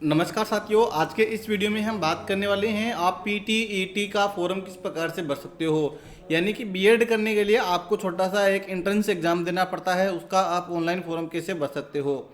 नमस्कार साथियों, आज के इस वीडियो में हम बात करने वाले हैं आप पीटीईटी का फॉर्म किस प्रकार से भर सकते हो। यानी कि बीएड करने के लिए आपको छोटा सा एक एंट्रेंस एग्जाम देना पड़ता है, उसका आप ऑनलाइन फॉर्म कैसे भर सकते हो।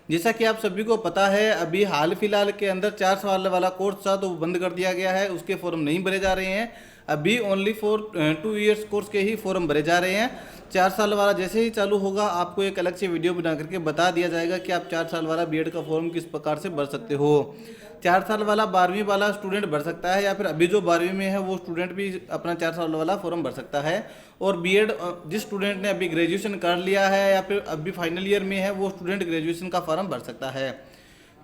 जैसा कि आप सभी को पता है, अभी हाल फिलहाल के अंदर 4 साल वाला कोर्स था तो वो बंद कर दिया गया है, उसके फॉर्म नहीं भरे जा रहे हैं। अभी ओनली फॉर 2 इयर्स कोर्स के ही फॉर्म भरे जा रहे हैं। 4 साल वाला जैसे ही चालू होगा आपको एक अलग से वीडियो बना करके बता दिया जाएगा कि आप 4 साल वाला बीएड का फॉर्म किस प्रकार से भर सकते हो। 4 साल वाला 12वीं वाला स्टूडेंट भर सकता है, या फिर अभी जो 12वीं में है वो स्टूडेंट भी अपना 4 साल वाला फॉर्म भर सकता है। और बीएड जिस स्टूडेंट ने अभी ग्रेजुएशन कर लिया है या फिर अभी फाइनल ईयर में है वो स्टूडेंट ग्रेजुएशन का फॉर्म भर सकता है।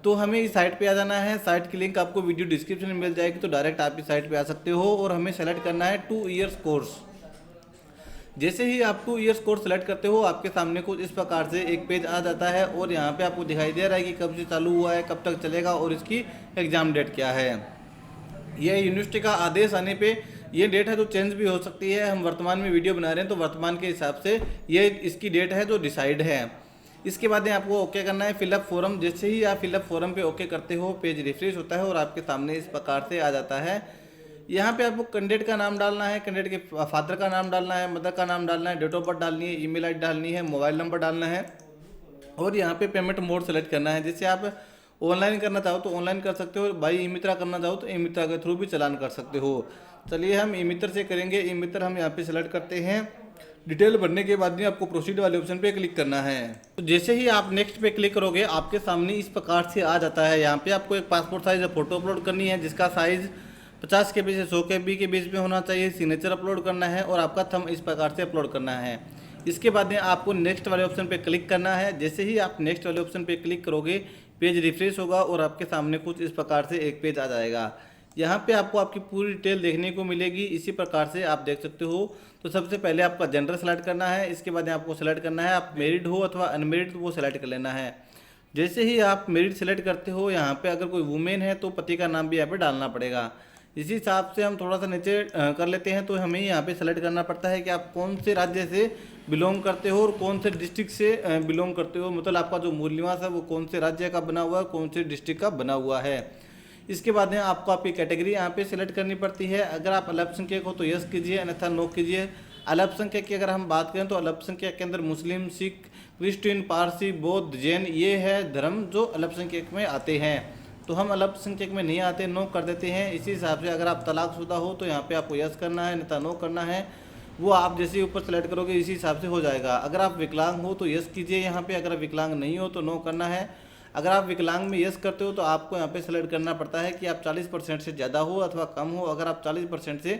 तो हमें इस साइट पे आ जाना है। साइट की लिंक आपको वीडियो डिस्क्रिप्शन में मिल जाएगी, तो डायरेक्ट आप इस साइट पे आ सकते हो और हमें सेलेक्ट करना है 2 इयर्स कोर्स। जैसे ही आप 2 इयर्स कोर्स सेलेक्ट करते हो आपके सामने कुछ इस प्रकार से एक पेज आ जाता है और यहाँ पे आपको दिखाई दे रहा है कि कब से चालू हुआ है, कब तक चलेगा और इसकी एग्ज़ाम डेट क्या है। यह यूनिवर्सिटी का आदेश आने पे ये डेट है जो चेंज भी हो सकती है। हम वर्तमान में वीडियो बना रहे हैं तो वर्तमान के हिसाब से ये इसकी डेट है जो डिसाइड है। इसके बाद में आपको ओके करना है फिलअप फॉर्म। जैसे ही आप फिलअप फॉर्म पे ओके करते हो पेज रिफ्रेश होता है और आपके सामने इस प्रकार से आ जाता है। यहाँ पे आपको कैंडिडेट का नाम डालना है, कैंडिडेट के फादर का नाम डालना है, मदर का नाम डालना है, डेट ऑफ बर्थ डालनी है, ईमेल आईडी डालनी है, मोबाइल नंबर डालना है और यहाँ पे पेमेंट मोड सेलेक्ट करना है। जैसे आप ऑनलाइन करना चाहो तो ऑनलाइन कर सकते हो, भाई ई मित्रा करना चाहो तो ई मित्रा के थ्रू भी चालान कर सकते हो। चलिए हम ई मित्र से करेंगे। ई मित्र हम यहाँ पे सेलेक्ट करते हैं। डिटेल भरने के बाद में आपको प्रोसीड वाले ऑप्शन पे क्लिक करना है। तो जैसे ही आप नेक्स्ट पे क्लिक करोगे आपके सामने इस प्रकार से आ जाता है। यहाँ पे आपको एक पासपोर्ट साइज फोटो अपलोड करनी है जिसका साइज 50 KB से 100 KB के बीच में होना चाहिए। सिग्नेचर अपलोड करना है और आपका थंब इस प्रकार से अपलोड करना है। इसके बाद में आपको नेक्स्ट वाले ऑप्शन पे क्लिक करना है। जैसे ही आप नेक्स्ट वाले ऑप्शन पे क्लिक करोगे पेज रिफ्रेश होगा और आपके सामने कुछ इस प्रकार से एक पेज आ जाएगा। यहाँ पे आपको आपकी पूरी डिटेल देखने को मिलेगी। इसी प्रकार से आप देख सकते हो। तो सबसे पहले आपका जेंडर सेलेक्ट करना है। इसके बाद आपको सेलेक्ट करना है आप मैरिड हो अथवा अनमेरिड, वो सेलेक्ट कर लेना है। जैसे ही आप मैरिड सेलेक्ट करते हो यहाँ पे अगर कोई वुमेन है तो पति का नाम भी यहाँ पे डालना पड़ेगा। इसी हिसाब से हम थोड़ा सा नीचे कर लेते हैं। तो हमें यहाँ पे सेलेक्ट करना पड़ता है कि आप कौन से राज्य से बिलोंग करते हो और कौन से डिस्ट्रिक्ट से बिलोंग करते हो। मतलब आपका जो मूल निवास है वो कौन से राज्य का बना हुआ है, कौन से डिस्ट्रिक्ट का बना हुआ है। इसके बाद में आपको आपकी कैटेगरी यहाँ पे सिलेक्ट करनी पड़ती है। अगर आप अल्पसंख्यक हो तो यस कीजिए, अन्यथा नो कीजिए। अल्पसंख्यक की अगर हम बात करें तो अल्पसंख्यक के अंदर मुस्लिम, सिख, क्रिश्चियन, पारसी, बौद्ध, जैन ये है धर्म जो अल्पसंख्यक में आते हैं। तो हम अल्पसंख्यक में नहीं आते, नो कर देते हैं। इसी हिसाब से अगर आप तलाकशुदा हो तो यहाँ पे आपको यस करना है, अन्यथा नो करना है। वो आप जैसे ही ऊपर सेलेक्ट करोगे इसी हिसाब से हो जाएगा। अगर आप विकलांग हो तो यस कीजिए यहाँ पे, अगर विकलांग नहीं हो तो नो करना है। अगर आप विकलांग में यस करते हो तो आपको यहाँ पे सेलेक्ट करना पड़ता है कि आप 40% से ज़्यादा हो अथवा कम हो। अगर आप 40% से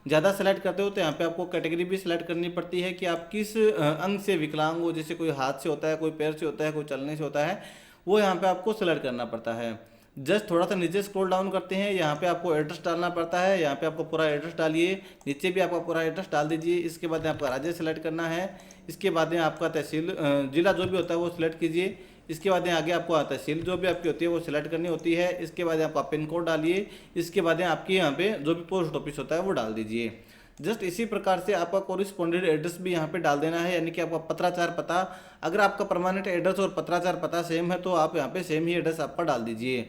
ज़्यादा सेलेक्ट करते हो तो यहाँ पे आपको कैटेगरी भी सिलेक्ट करनी पड़ती है कि आप किस अंग से विकलांग हो। जैसे कोई हाथ से होता है, कोई पैर से होता है, कोई चलने से होता है, वो यहाँ पे आपको सेलेक्ट करना पड़ता है। जस्ट थोड़ा सा नीचे स्क्रॉल डाउन करते हैं, यहाँ पे आपको एड्रेस डालना पड़ता है। यहाँ पे आपको पूरा एड्रेस डालिए, नीचे भी आपका पूरा एड्रेस डाल दीजिए। इसके बाद आपका राज्य सेलेक्ट करना है। इसके बाद में आपका तहसील जिला जो भी होता है वो सिलेक्ट कीजिए। इसके बाद आगे आपको तहसील जो भी आपकी होती है वो सिलेक्ट करनी होती है। इसके बाद आपका पिन कोड डालिए। इसके बाद आपकी यहाँ पे जो भी पोस्ट ऑफिस होता है वो डाल दीजिए। जस्ट इसी प्रकार से आपका कोरिस्पोंडेंट एड्रेस भी यहाँ पे डाल देना है, यानी कि आपका पत्राचार पता। अगर आपका परमानेंट एड्रेस और पत्राचार पता सेम है तो आप यहाँ पे सेम ही एड्रेस आपका डाल दीजिए।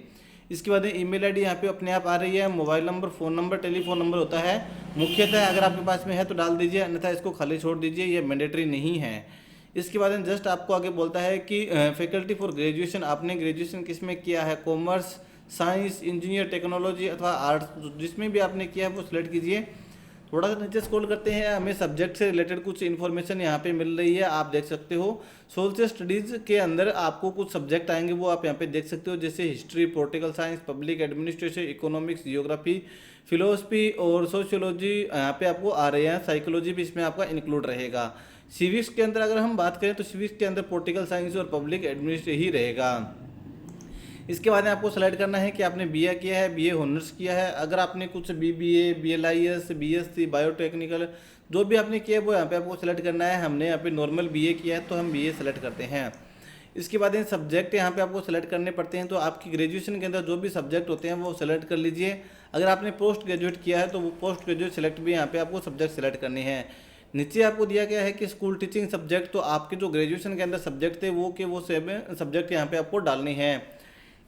इसके बाद ईमेल आईडी यहाँ पे अपने आप आ रही है। Mobile number, phone number, telephone number होता है मुख्यतः, अगर आपके पास में है तो डाल दीजिए, अन्यथा इसको खाली छोड़ दीजिए, ये मैंडेटरी नहीं है। इसके बाद जस्ट आपको आगे बोलता है कि फैकल्टी फॉर ग्रेजुएशन, आपने ग्रेजुएशन किस में किया है, कॉमर्स, साइंस, इंजीनियर, टेक्नोलॉजी अथवा आर्ट्स, जिसमें भी आपने किया है वो सिलेक्ट कीजिए। थोड़ा सा नीचे स्क्रॉल करते हैं, हमें सब्जेक्ट से रिलेटेड कुछ इन्फॉर्मेशन यहाँ पे मिल रही है, आप देख सकते हो। सोशल स्टडीज़ के अंदर आपको कुछ सब्जेक्ट आएंगे वो आप यहाँ पे देख सकते हो, जैसे history, political science, public administration, economics, geography, philosophy और सोशियोलॉजी यहाँ पे आपको आ रहे हैं। साइकोलॉजी भी इसमें आपका इंक्लूड रहेगा। सिविक्स के अंदर अगर हम बात करें तो सिविक्स के अंदर पॉलिटिकल साइंस और पब्लिक एडमिनिस्ट्रेशन ही रहेगा। इसके बाद में आपको सेलेक्ट करना है कि आपने बीए किया है, बीए ऑनर्स किया है। अगर आपने कुछ बीबीए, बीएलआईएस, बीएससी, बायोटेक्निकल जो भी आपने किया है वो यहाँ पे आपको सेलेक्ट करना है। हमने यहाँ पे नॉर्मल बीए किया है तो हम बीए सेलेक्ट करते हैं। इसके बाद सब्जेक्ट यहाँ पे आपको सेलेक्ट करने पड़ते हैं। तो आपकी ग्रेजुएशन के अंदर जो भी सब्जेक्ट होते हैं वो सेलेक्ट कर लीजिए। अगर आपने पोस्ट ग्रेजुएट किया है तो वो पोस्ट ग्रेजुएट सेलेक्ट भी यहाँ पे आपको सब्जेक्ट सेलेक्ट करने हैं। नीचे आपको दिया गया है कि स्कूल टीचिंग सब्जेक्ट, तो आपके जो ग्रेजुएशन के अंदर सब्जेक्ट थे वो के वो सेम सब्जेक्ट यहाँ पे आपको डालने हैं।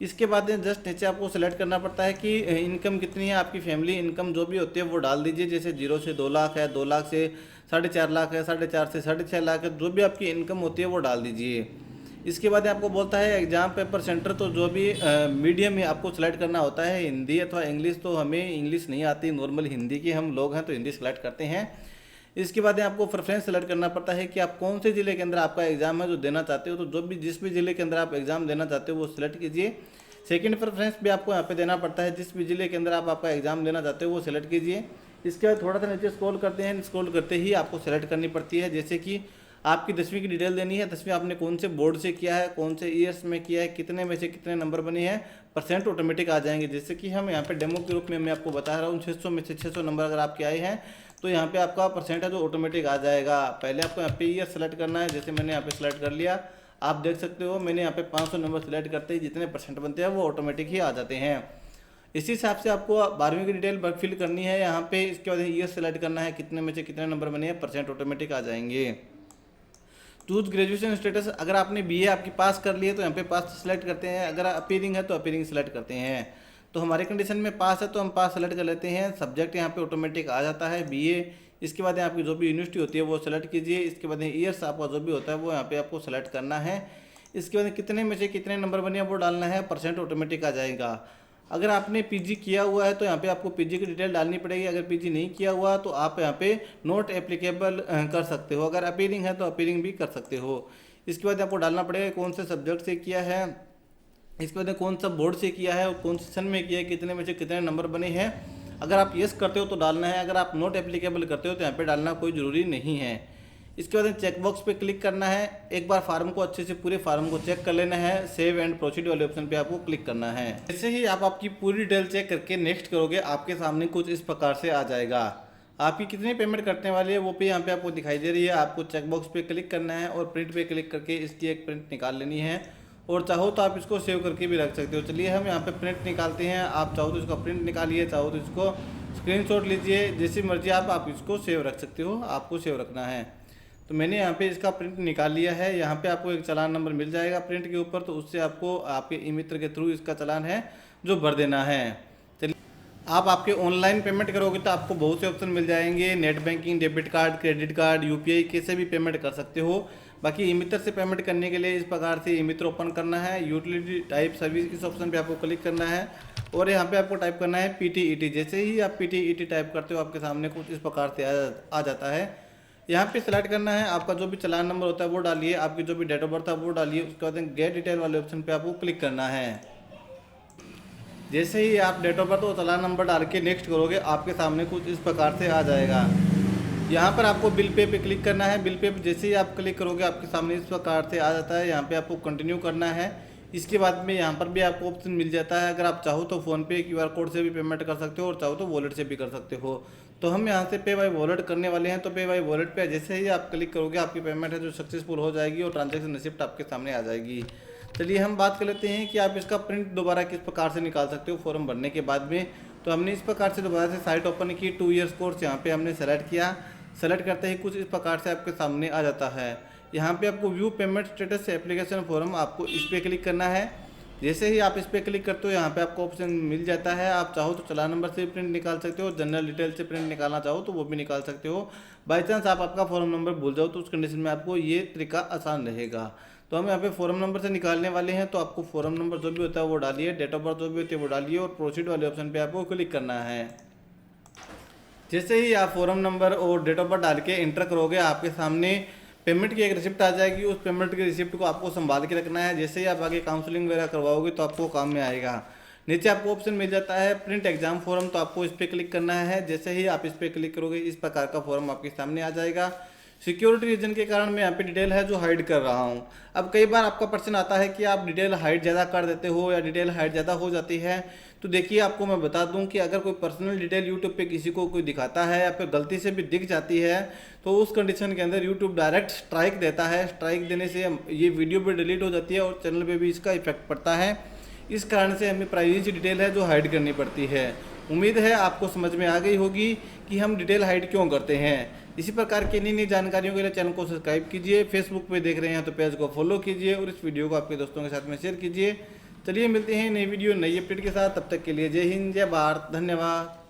इसके बाद जस्ट नीचे आपको सेलेक्ट करना पड़ता है कि इनकम कितनी है, आपकी फैमिली इनकम जो भी होती है वो डाल दीजिए। जैसे 0 से 2 लाख है, 2 लाख से 4.5 लाख है, 4.5 से 6.5 लाख है, जो भी आपकी इनकम होती है वो डाल दीजिए। इसके बाद आपको बोलता है एग्जाम पेपर सेंटर, तो जो भी मीडियम में आपको सेलेक्ट करना होता है, हिंदी अथवा इंग्लिश। तो हमें इंग्लिश नहीं आती, नॉर्मल हिंदी के हम लोग हैं तो हिंदी सेलेक्ट करते हैं। इसके बाद आपको प्रेफरेंस सेलेक्ट करना पड़ता है कि आप कौन से ज़िले के अंदर आपका एग्जाम है जो देना चाहते हो। तो जो भी जिस भी ज़िले के अंदर आप एग्जाम देना चाहते हो वो सिलेक्ट कीजिए। सेकंड प्रेफरेंस भी आपको यहाँ पे देना पड़ता है, जिस भी ज़िले के अंदर आप आपका एग्जाम देना चाहते हो वो सिलेक्ट कीजिए। इसके बाद थोड़ा सा नीचे स्क्रॉल करते हैं, स्क्रॉल करते ही आपको सेलेक्ट करनी पड़ती है। जैसे कि आपकी 10वीं की डिटेल देनी है, 10वीं आपने कौन से बोर्ड से किया है, कौन से ईयर्स में किया है, कितने में से कितने नंबर बने हैं, परसेंट ऑटोमेटिक आ जाएंगे। जैसे कि हम यहाँ पे डेमो के रूप में मैं आपको बता रहा हूँ, 600 में से 600 नंबर अगर आपके आए हैं तो यहाँ पे आपका परसेंट है जो ऑटोमेटिक आ जाएगा। पहले आपको यहाँ पे ईयर सेलेक्ट करना है, जैसे मैंने यहाँ पे सेलेक्ट कर लिया। आप देख सकते हो मैंने यहाँ पे 500 नंबर सेलेक्ट करते ही जितने परसेंट बनते हैं वो ऑटोमेटिक ही आ जाते हैं। इसी हिसाब से आपको 12वीं की डिटेल फिल करनी है यहाँ पे। इसके बाद ईयर सेलेक्ट करना है, कितने में से कितने नंबर बने हैं, परसेंट ऑटोमेटिक आ जाएंगे। चूज ग्रेजुएशन स्टेटस, अगर आपने बीए आपकी पास कर लिए तो यहाँ पे पास सेलेक्ट करते हैं, अगर अपीयरिंग है तो अपीयरिंग सेलेक्ट करते हैं। तो हमारे कंडीशन में पास है तो हम पास सेलेक्ट कर लेते हैं। सब्जेक्ट यहाँ पे ऑटोमेटिक आ जाता है बीए। इसके बाद आपकी जो भी यूनिवर्सिटी होती है वो सेलेक्ट कीजिए। इसके बाद ईयर्स आपका जो भी होता है वो यहाँ पे आपको सेलेक्ट करना है। इसके बाद कितने में से कितने नंबर बने वो डालना है, परसेंट ऑटोमेटिक आ जाएगा। अगर आपने पीजी किया हुआ है तो यहाँ पे आपको पीजी की डिटेल डालनी पड़ेगी। अगर पीजी नहीं किया हुआ तो आप यहाँ पे नॉट एप्लीकेबल कर सकते हो। अगर अपीयरिंग है तो अपीयरिंग भी कर सकते हो। इसके बाद आपको डालना पड़ेगा कौन से सब्जेक्ट से किया है, इसके बाद कौन सा बोर्ड से किया है और कौन से सेशन में किया है, कितने में से कितने नंबर बने हैं। अगर आप येस करते हो तो डालना है, अगर आप नॉट एप्लीकेबल करते हो तो यहाँ पे डालना कोई ज़रूरी नहीं है। इसके बाद चेकबॉक्स पे क्लिक करना है। एक बार फार्म को अच्छे से पूरे फार्म को चेक कर लेना है। सेव एंड प्रोसीड वाले ऑप्शन पे आपको क्लिक करना है। जैसे ही आप आपकी पूरी डिटेल चेक करके नेक्स्ट करोगे, आपके सामने कुछ इस प्रकार से आ जाएगा। आपकी कितनी पेमेंट करने वाली है वो पे यहाँ पे आपको दिखाई दे रही है। आपको चेकबॉक्स पे क्लिक करना है और प्रिंट पे क्लिक करके इसकी एक प्रिंट निकाल लेनी है, और चाहो तो आप इसको सेव करके भी रख सकते हो। चलिए हम यहाँ पे प्रिंट निकालते हैं। आप चाहो तो इसका प्रिंट निकालिए, चाहो तो इसको स्क्रीनशॉट लीजिए, जैसी मर्जी आप इसको सेव रख सकते हो, आपको सेव रखना है। तो मैंने यहाँ पे इसका प्रिंट निकाल लिया है। यहाँ पे आपको एक चालान नंबर मिल जाएगा प्रिंट के ऊपर, तो उससे आपको आपके ई मित्र के थ्रू इसका चालान है जो भर देना है। चलिए आप आपके ऑनलाइन पेमेंट करोगे तो आपको बहुत से ऑप्शन मिल जाएंगे, net banking, debit card, credit card, UPI, कैसे भी पेमेंट कर सकते हो। बाकी ई मित्र से पेमेंट करने के लिए इस प्रकार से ई मित्र ओपन करना है। यूटिलिटी टाइप सर्विस इस ऑप्शन पे आपको क्लिक करना है और यहाँ पे आपको टाइप करना है PTET। जैसे ही आप PTET टाइप करते हो आपके सामने कुछ इस प्रकार से आ जाता है। यहाँ पे सेलेक्ट करना है, आपका जो भी चालान नंबर होता है वो डालिए, आपकी जो भी डेट ऑफ बर्थ है वो डालिए। उसके बाद गेट डिटेल वाले ऑप्शन पे आपको क्लिक करना है। जैसे ही आप डेट ऑफ बर्थ और चालान नंबर डाल के नेक्स्ट करोगे, आपके सामने कुछ इस प्रकार से आ जाएगा। यहाँ पर आपको बिल पे क्लिक करना है। बिल पे जैसे ही आप क्लिक करोगे आपके सामने इस प्रकार से आ जाता है। यहाँ पे आपको कंटिन्यू करना है। इसके बाद में यहाँ पर भी आपको ऑप्शन मिल जाता है, अगर आप चाहो तो फ़ोनपे QR कोड से भी पेमेंट कर सकते हो और चाहो तो वॉलेट से भी कर सकते हो। तो हम यहाँ से पे बाय वॉलेट करने वाले हैं, तो पे बाय वॉलेट पे जैसे ही आप क्लिक करोगे आपकी पेमेंट है जो सक्सेसफुल हो जाएगी और ट्रांजैक्शन रिसिप्ट आपके सामने आ जाएगी। चलिए हम बात कर लेते हैं कि आप इसका प्रिंट दोबारा किस प्रकार से निकाल सकते हो फॉर्म भरने के बाद में। तो हमने इस प्रकार से दोबारा से साइट ओपन की, 2 ईयर्स कोर्स यहाँ पे हमने सेलेक्ट किया। सेलेक्ट करते ही कुछ इस प्रकार से आपके सामने आ जाता है। यहाँ पे आपको view payment status application form, आपको इस पर क्लिक करना है। जैसे ही आप इस पर क्लिक करते हो यहाँ पे आपको ऑप्शन मिल जाता है। आप चाहो तो चालान नंबर से प्रिंट निकाल सकते हो, जनरल डिटेल से प्रिंट निकालना चाहो तो वो भी निकाल सकते हो। बाई चांस आप आपका फॉर्म नंबर भूल जाओ तो उस कंडीशन में आपको ये तरीका आसान रहेगा। तो हम यहाँ पे फॉर्म नंबर से निकालने वाले हैं, तो आपको फॉर्म नंबर जो भी होता है वो डालिए, डेट ऑफ बर्थ जो भी होती है वो डालिए और प्रोसीड वाले ऑप्शन पे आपको क्लिक करना है। जैसे ही आप फॉर्म नंबर और डेट ऑफ बर्थ डाल के एंटर करोगे, आपके सामने पेमेंट की एक रिसिप्ट आ जाएगी। उस पेमेंट की रिसिप्ट को आपको संभाल के रखना है। जैसे ही आप आगे काउंसलिंग वगैरह करवाओगे तो आपको काम में आएगा। नीचे आपको ऑप्शन मिल जाता है प्रिंट एग्जाम फॉर्म, तो आपको इस पर क्लिक करना है। जैसे ही आप इस पर क्लिक करोगे इस प्रकार का फॉर्म आपके सामने आ जाएगा। सिक्योरिटी रीजन के कारण मैं यहाँ पे डिटेल है जो हाइड कर रहा हूँ। अब कई बार आपका प्रश्न आता है कि आप डिटेल हाइड ज़्यादा कर देते हो या डिटेल हाइड ज़्यादा हो जाती है। तो देखिए आपको मैं बता दूं कि अगर कोई पर्सनल डिटेल यूट्यूब पे किसी को कोई दिखाता है या फिर गलती से भी दिख जाती है तो उस कंडीशन के अंदर यूट्यूब डायरेक्ट स्ट्राइक देता है। स्ट्राइक देने से ये वीडियो भी डिलीट हो जाती है और चैनल पे भी इसका इफेक्ट पड़ता है। इस कारण से हमें प्राइवेसी डिटेल है जो हाइड करनी पड़ती है। उम्मीद है आपको समझ में आ गई होगी कि हम डिटेल हाइड क्यों करते हैं। इसी प्रकार की नई नई जानकारियों के लिए चैनल को सब्सक्राइब कीजिए। फेसबुक पे देख रहे हैं तो पेज को फॉलो कीजिए और इस वीडियो को आपके दोस्तों के साथ में शेयर कीजिए। चलिए मिलते हैं नई वीडियो नई अपडेट के साथ, तब तक के लिए जय हिंद जय भारत, धन्यवाद।